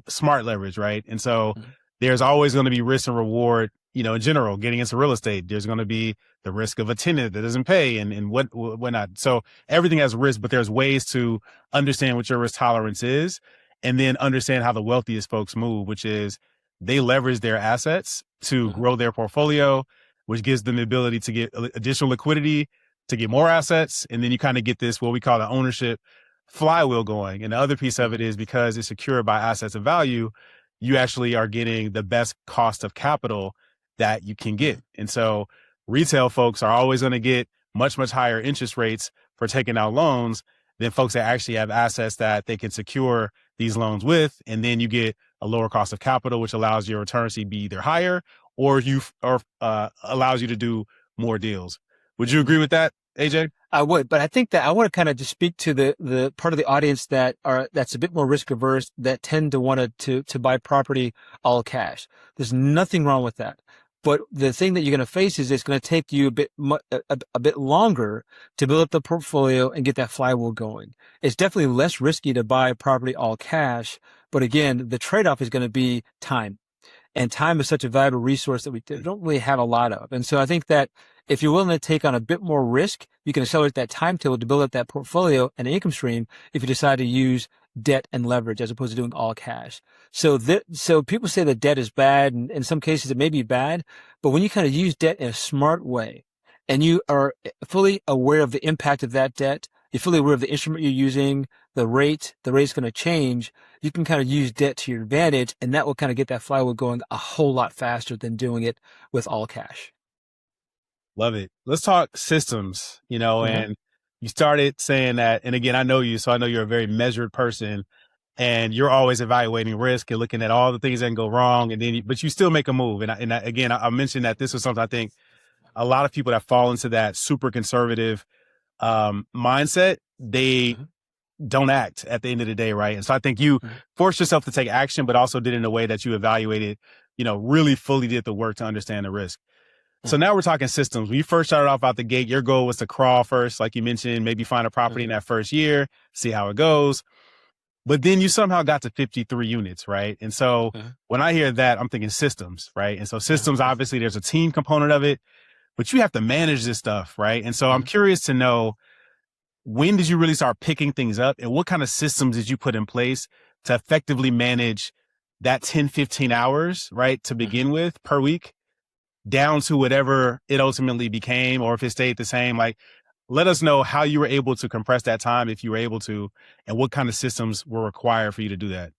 smart leverage, right? And so there's always going to be risk and reward, in general, getting into real estate. There's going to be the risk of a tenant that doesn't pay and whatnot. So everything has risk, but there's ways to understand what your risk tolerance is and then understand how the wealthiest folks move, which is they leverage their assets to grow their portfolio, which gives them the ability to get additional liquidity, to get more assets. And then you kind of get this, what we call the ownership flywheel going. And the other piece of it is because it's secured by assets of value, you actually are getting the best cost of capital that you can get. And so retail folks are always going to get much, much higher interest rates for taking out loans than folks that actually have assets that they can secure these loans with. And then you get a lower cost of capital, which allows your returns to be either higher or allows you to do more deals. Would you agree with that, AJ? I would, but I think that I want to kind of just speak to the part of the audience that's a bit more risk averse, that tend to want to buy property all cash. There's nothing wrong with that. But the thing that you're going to face is it's going to take you a bit longer to build up the portfolio and get that flywheel going. It's definitely less risky to buy property all cash. But again, the trade-off is going to be time. And time is such a valuable resource that we don't really have a lot of. And so I think that if you're willing to take on a bit more risk, you can accelerate that timetable to build up that portfolio and income stream if you decide to use debt and leverage as opposed to doing all cash. So people say that debt is bad, and in some cases it may be bad, but when you kind of use debt in a smart way and you are fully aware of the impact of that debt, you're fully aware of the instrument you're using, the rate's going to change, you can kind of use debt to your advantage, and that will kind of get that flywheel going a whole lot faster than doing it with all cash. Love it. Let's talk systems, and you started saying that, and again, I know you, so I know you're a very measured person, and you're always evaluating risk and looking at all the things that can go wrong, but you still make a move. And again, I mentioned that this was something I think a lot of people that fall into that super conservative mindset, they don't act at the end of the day, right? And so I think you forced yourself to take action, but also did it in a way that you evaluated, really fully did the work to understand the risk. So now we're talking systems. When you first started off out the gate, your goal was to crawl first, like you mentioned, maybe find a property in that first year, see how it goes. But then you somehow got to 53 units, right? And so when I hear that, I'm thinking systems, right? And so systems, obviously there's a team component of it, but you have to manage this stuff, right? And so I'm curious to know, when did you really start picking things up, and what kind of systems did you put in place to effectively manage that 10, 15 hours, right, to begin with per week, down to whatever it ultimately became, or if it stayed the same? Like, let us know how you were able to compress that time, if you were able to, and what kind of systems were required for you to do that.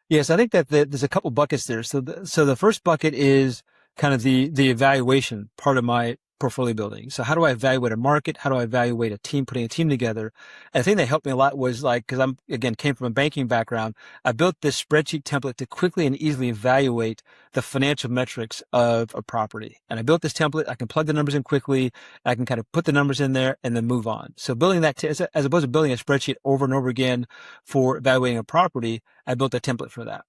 Yes, I think that there's a couple buckets there. So the first bucket is kind of the evaluation part of my portfolio building. So how do I evaluate a market? How do I evaluate a team, putting a team together? And the thing that helped me a lot was like, cause I'm, again, came from a banking background. I built this spreadsheet template to quickly and easily evaluate the financial metrics of a property. And I built this template. I can plug the numbers in quickly. I can kind of put the numbers in there and then move on. So building that, as opposed to building a spreadsheet over and over again for evaluating a property, I built a template for that.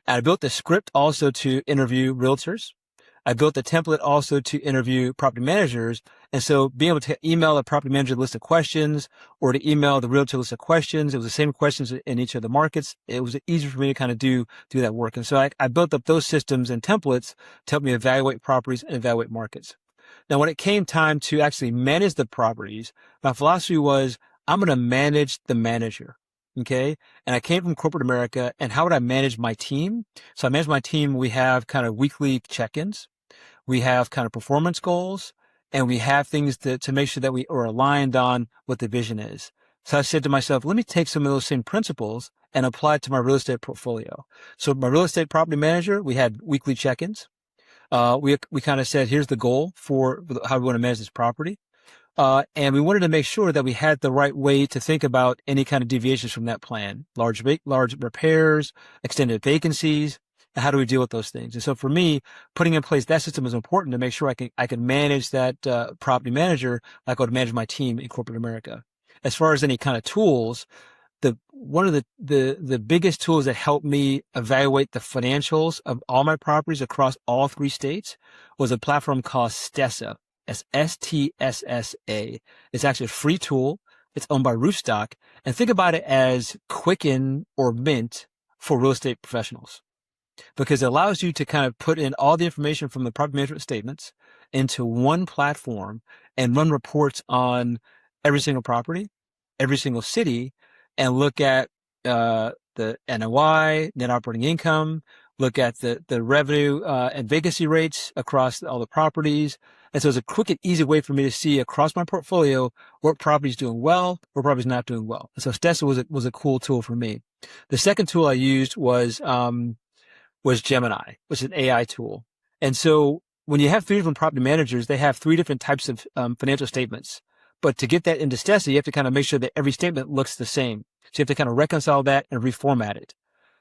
And I built the script also to interview realtors. I built a template also to interview property managers. And so being able to email a property manager list of questions or to email the realtor list of questions, it was the same questions in each of the markets. It was easier for me to kind of do that work. And so I built up those systems and templates to help me evaluate properties and evaluate markets. Now, when it came time to actually manage the properties, my philosophy was I'm going to manage the manager. Okay. And I came from corporate America, and how would I manage my team? So I manage my team. We have kind of weekly check-ins. We have kind of performance goals, and we have things to make sure that we are aligned on what the vision is. So I said to myself, let me take some of those same principles and apply it to my real estate portfolio. So my real estate property manager, we had weekly check-ins. We kind of said, here's the goal for how we want to manage this property. And we wanted to make sure that we had the right way to think about any kind of deviations from that plan, large repairs, extended vacancies, and how do we deal with those things? And so for me, putting in place that system is important to make sure I can manage that property manager like I would manage my team in corporate America. As far as any kind of tools, one of the biggest tools that helped me evaluate the financials of all my properties across all 3 states was a platform called Stessa. It's STSSA. It's actually a free tool. It's owned by Roofstock. And think about it as Quicken or Mint for real estate professionals, because it allows you to kind of put in all the information from the property management statements into one platform and run reports on every single property, every single city, and look at the NOI, net operating income, look at the revenue and vacancy rates across all the properties. And so it's a quick and easy way for me to see across my portfolio what property is doing well, what property is not doing well. And so Stessa was a cool tool for me. The second tool I used was Gemini, which is an AI tool. And so when you have 3 different property managers, they have 3 different types of financial statements. But to get that into Stessa, you have to kind of make sure that every statement looks the same. So you have to kind of reconcile that and reformat it.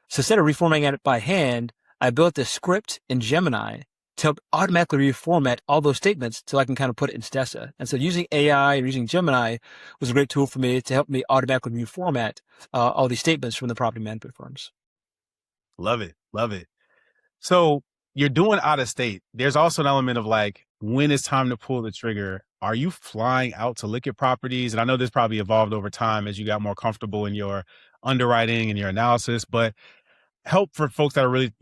So instead of reformatting it by hand, I built a script in Gemini to automatically reformat all those statements so I can kind of put it in Stessa. And so using AI or using Gemini was a great tool for me to help me automatically reformat all these statements from the property management firms. Love it. Love it. So you're doing out of state. There's also an element of like, when it's time to pull the trigger, are you flying out to look at properties? And I know this probably evolved over time as you got more comfortable in your underwriting and your analysis, but help for folks that are really,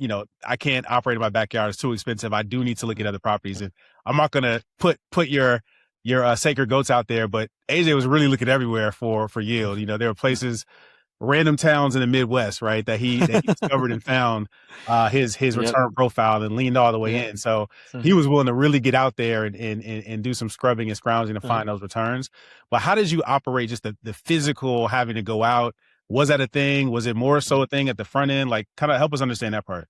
I can't operate in my backyard. It's too expensive. I do need to look at other properties. And I'm not going to put your sacred goats out there, but AJ was really looking everywhere for yield. There were places, random towns in the Midwest, right, that he discovered and found his return profile and leaned all the way in. So he was willing to really get out there and do some scrubbing and scrounging to find those returns. But how did you operate just the physical having to go out? Was that a thing? Was it more so a thing at the front end? Like, kind of help us understand that part.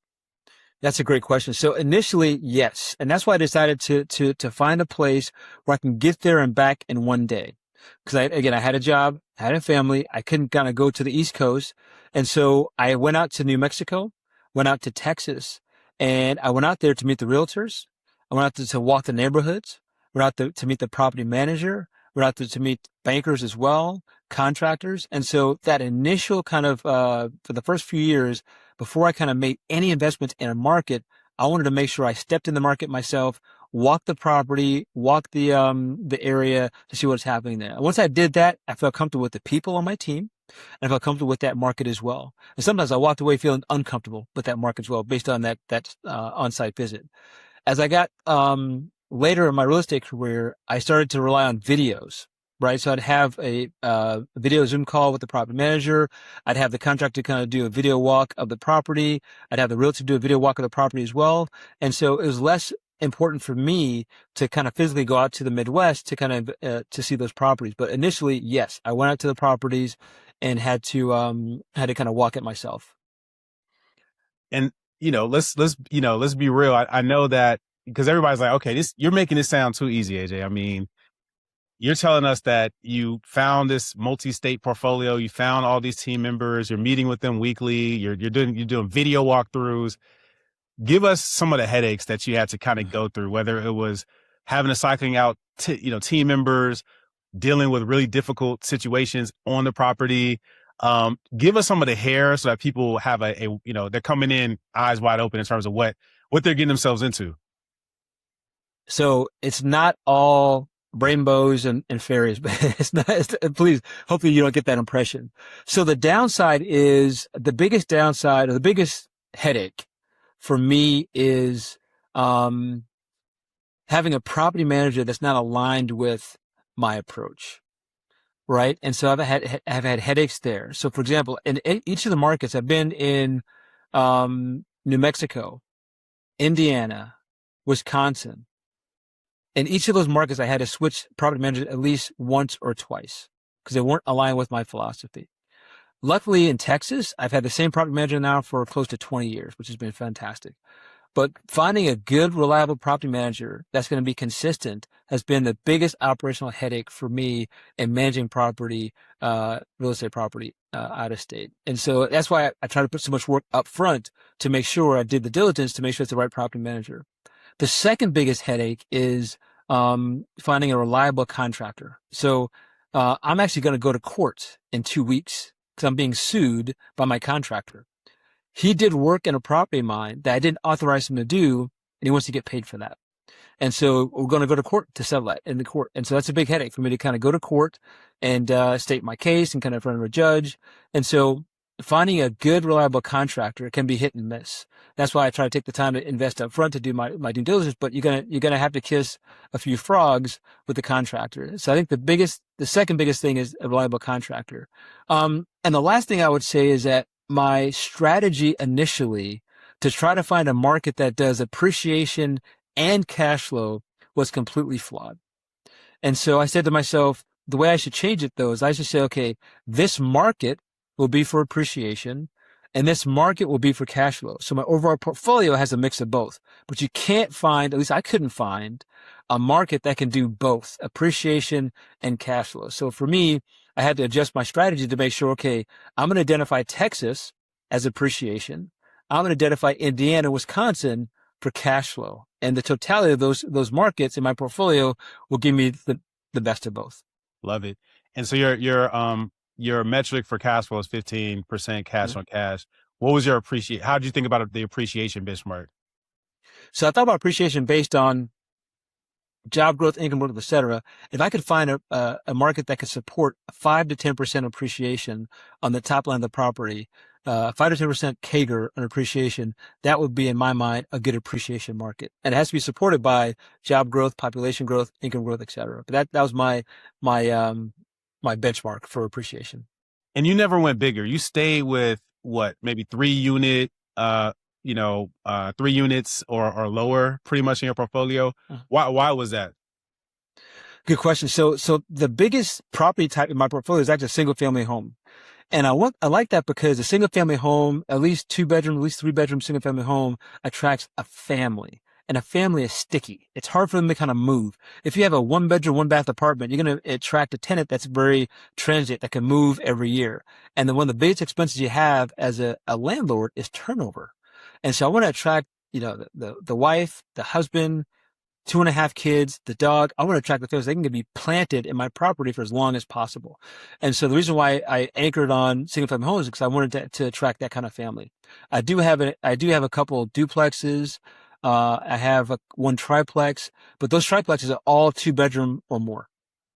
That's a great question. So initially, yes. And that's why I decided to find a place where I can get there and back in one day. Because I had a job, I had a family. I couldn't kind of go to the East Coast. And so I went out to New Mexico, went out to Texas, and I went out there to meet the realtors. I went out to walk the neighborhoods, went out to meet the property manager, went out to meet bankers as well, contractors. And so that initial kind of, for the first few years, before I kind of made any investments in a market, I wanted to make sure I stepped in the market myself, walked the property, walked the area to see what's happening there. And once I did that, I felt comfortable with the people on my team, and I felt comfortable with that market as well. And sometimes I walked away feeling uncomfortable with that market as well, based on that on-site visit. As I got later in my real estate career, I started to rely on videos. Right. So I'd have a video Zoom call with the property manager. I'd have the contractor kind of do a video walk of the property. I'd have the realtor do a video walk of the property as well. And so it was less important for me to kind of physically go out to the Midwest to kind of to see those properties. But initially, yes, I went out to the properties and had to kind of walk it myself. And let's be real. I know that because everybody's like, okay, you're making this sound too easy, AJ. I mean, you're telling us that you found this multi-state portfolio, you found all these team members, you're meeting with them weekly, you're doing video walkthroughs. Give us some of the headaches that you had to kind of go through, whether it was having to cycling out team members, dealing with really difficult situations on the property. Give us some of the hair so that people have they're coming in eyes wide open in terms of what they're getting themselves into. So it's not all rainbows and fairies, but please, hopefully you don't get that impression. So the downside is, the biggest downside, or the biggest headache for me is, having a property manager that's not aligned with my approach. Right. And so I've had headaches there. So for example, in each of the markets, I've been in, New Mexico, Indiana, Wisconsin. In each of those markets, I had to switch property managers at least once or twice because they weren't aligned with my philosophy. Luckily, in Texas, I've had the same property manager now for close to 20 years, which has been fantastic. But finding a good, reliable property manager that's going to be consistent has been the biggest operational headache for me in managing property, real estate property, out of state. And so that's why I try to put so much work up front to make sure I did the diligence to make sure it's the right property manager. The second biggest headache is finding a reliable contractor. So I'm actually going to go to court in 2 weeks because I'm being sued by my contractor. He did work in a property of mine that I didn't authorize him to do, and he wants to get paid for that. And so we're going to go to court to settle that in the court. And so that's a big headache for me to kind of go to court and state my case and kind of in front of a judge. And so finding a good, reliable contractor can be hit and miss. That's why I try to take the time to invest up front to do my due diligence, but you're gonna have to kiss a few frogs with the contractor. So I think the second biggest thing is a reliable contractor. And the last thing I would say is that my strategy initially to try to find a market that does appreciation and cash flow was completely flawed. And so I said to myself, the way I should change it though is I should say, okay, this market will be for appreciation and this market will be for cash flow. So my overall portfolio has a mix of both, but you can't find, at least I couldn't find, a market that can do both appreciation and cash flow. So for me, I had to adjust my strategy to make sure, okay, I'm going to identify Texas as appreciation. I'm going to identify Indiana, Wisconsin for cash flow. And the totality of those markets in my portfolio will give me the best of both. Love it. And so your metric for cash flow is 15% cash on cash. What was your how did you think about the appreciation benchmark? So I thought about appreciation based on job growth, income growth, et cetera. If I could find a market that could support 5 to 10% appreciation on the top line of the property, 5 to 10% CAGR on appreciation, that would be, in my mind, a good appreciation market. And it has to be supported by job growth, population growth, income growth, et cetera. But that was my benchmark for appreciation. And you never went bigger. You stayed with what, maybe 3 units or lower pretty much in your portfolio. Why was that? Good question. So the biggest property type in my portfolio is actually a single family home. And I like that because a single family home, at least 2 bedroom, at least 3 bedroom single family home attracts a family. And a family is sticky. It's hard for them to kind of move. If you have a 1 bedroom, 1 bath apartment, you're going to attract a tenant that's very transient, that can move every year. And then one of the biggest expenses you have as a landlord is turnover. And so I want to attract, the wife, the husband, 2.5 kids, the dog. I want to attract the families. They can be planted in my property for as long as possible. And so the reason why I anchored on single family homes is because I wanted to attract that kind of family. I do have a couple duplexes. I have one triplex, but those triplexes are all 2 bedroom or more.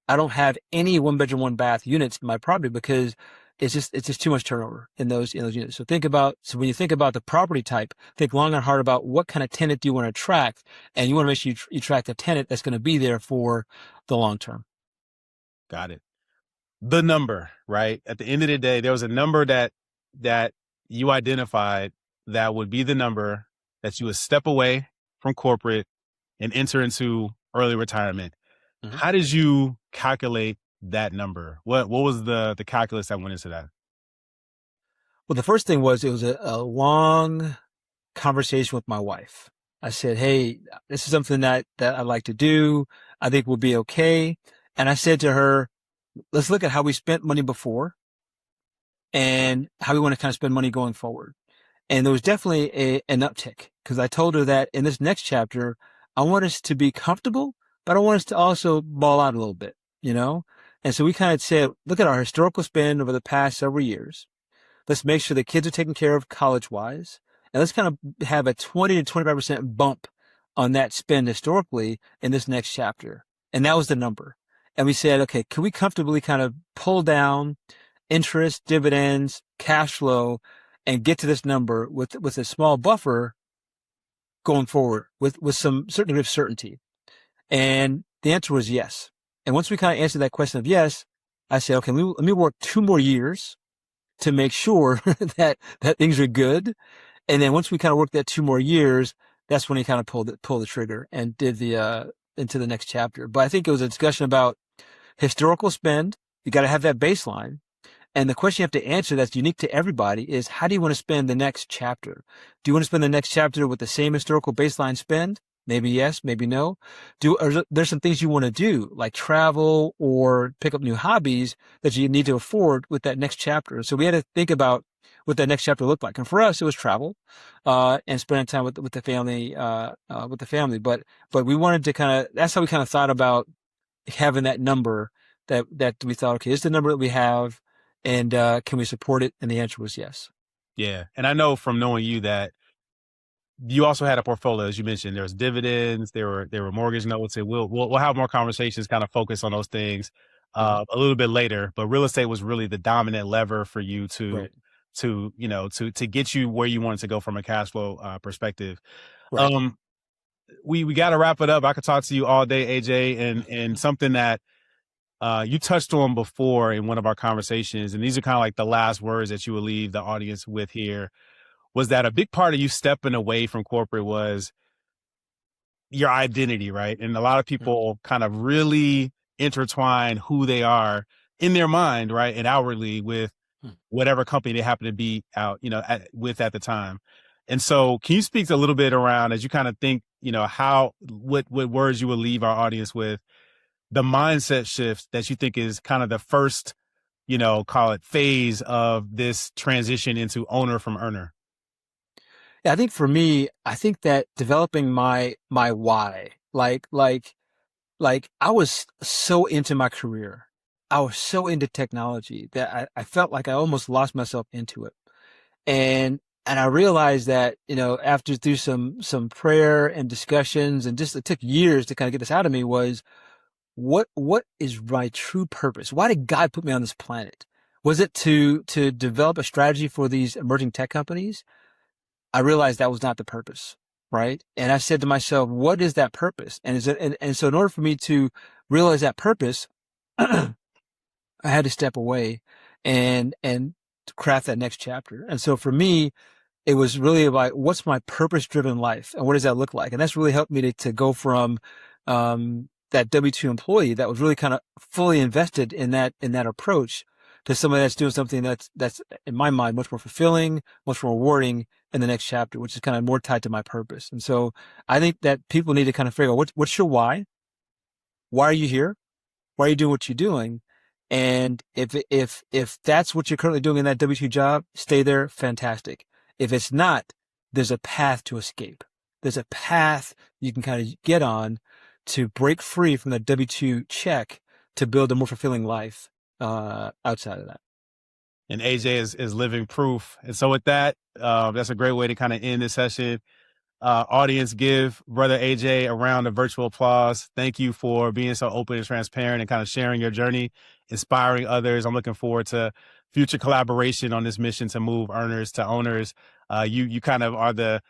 I don't have any 1 bedroom, 1 bath units in my property because it's just too much turnover in those units. So when you think about the property type, think long and hard about what kind of tenant do you want to attract, and you want to make sure you attract a tenant that's going to be there for the long term. Got it. The number, right? At the end of the day, there was a number that you identified that would be the number that you would step away from corporate and enter into early retirement. Mm-hmm. How did you calculate that number? What was the calculus that went into that? Well, the first thing was it was a long conversation with my wife. I said, hey, this is something that I'd like to do. I think we'll be okay. And I said to her, let's look at how we spent money before and how we want to kind of spend money going forward. And there was definitely an uptick because I told her that in this next chapter, I want us to be comfortable, but I want us to also ball out a little bit, you know? And so we kind of said, look at our historical spend over the past several years. Let's make sure the kids are taken care of college-wise. And let's kind of have a 20 to 25% bump on that spend historically in this next chapter. And that was the number. And we said, okay, can we comfortably kind of pull down interest, dividends, cash flow, and get to this number with a small buffer going forward with some certain degree of certainty? And the answer was yes. And once we kind of answered that question of yes, I said, okay, let me work 2 more years to make sure that things are good. And then once we kind of worked that 2 more years, that's when he kind of pulled the trigger and did the into the next chapter. But I think it was a discussion about historical spend. You got to have that baseline. And the question you have to answer that's unique to everybody is, how do you want to spend the next chapter? Do you want to spend the next chapter with the same historical baseline spend? Maybe yes, maybe no. There's some things you want to do, like travel or pick up new hobbies that you need to afford with that next chapter. So we had to think about what that next chapter looked like. And for us, it was travel, and spending time with the family, But we wanted to that's how we kind of thought about having that number that we thought, okay, this is the number that we have, and can we support it? And the answer was yes. Yeah. And I know from knowing you that you also had a portfolio, as you mentioned. There was dividends, there were mortgage notes, and we'll have more conversations kind of focus on those things a little bit later. But real estate was really the dominant lever for you to get you where you wanted to go from a cash flow perspective. Right. We got to wrap it up. I could talk to you all day, AJ, and something that you touched on before in one of our conversations, and these are kind of like the last words that you will leave the audience with here, was that a big part of you stepping away from corporate was your identity, right? And a lot of people kind of really intertwine who they are in their mind, right, and outwardly with whatever company they happen to be out, with at the time. And so can you speak a little bit around, as you kind of think, what words you will leave our audience with, the mindset shift that you think is kind of the first, call it phase of this transition into owner from earner? Yeah, I think for me, I think that developing my why, like I was so into my career. I was so into technology that I felt like I almost lost myself into it. And I realized that, after through some prayer and discussions, and just it took years to kind of get this out of me, was what is my true purpose? Why did God put me on this planet? Was it to develop a strategy for these emerging tech companies? I realized that was not the purpose, right? And I said to myself, what is that purpose? And so in order for me to realize that purpose, I had to step away and to craft that next chapter. And so for me, it was really about what's my purpose-driven life and what does that look like? And that's really helped me to go from that W-2 employee that was really kind of fully invested in that approach to somebody that's doing something that's in my mind much more fulfilling, much more rewarding in the next chapter, which is kind of more tied to my purpose. And so I think that people need to kind of figure out what's your why? Why are you here? Why are you doing what you're doing? And if that's what you're currently doing in that W-2 job, stay there, fantastic. If it's not, there's a path to escape. There's a path you can kind of get on to break free from the W-2 check to build a more fulfilling life outside of that. And AJ is living proof. And so with that, that's a great way to kind of end this session. Audience, give Brother AJ a round of virtual applause. Thank you for being so open and transparent and kind of sharing your journey, inspiring others. I'm looking forward to future collaboration on this mission to move earners to owners. You kind of are the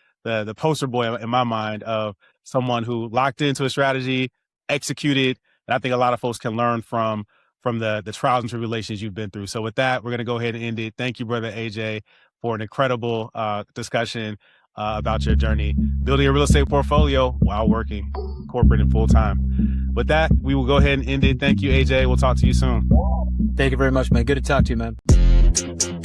poster boy in my mind of someone who locked into a strategy, executed, and I think a lot of folks can learn from the trials and tribulations you've been through. So with that, we're going to go ahead and end it. Thank you, Brother AJ, for an incredible discussion about your journey, building a real estate portfolio while working corporate and full-time. With that, we will go ahead and end it. Thank you, AJ. We'll talk to you soon. Thank you very much, man. Good to talk to you, man.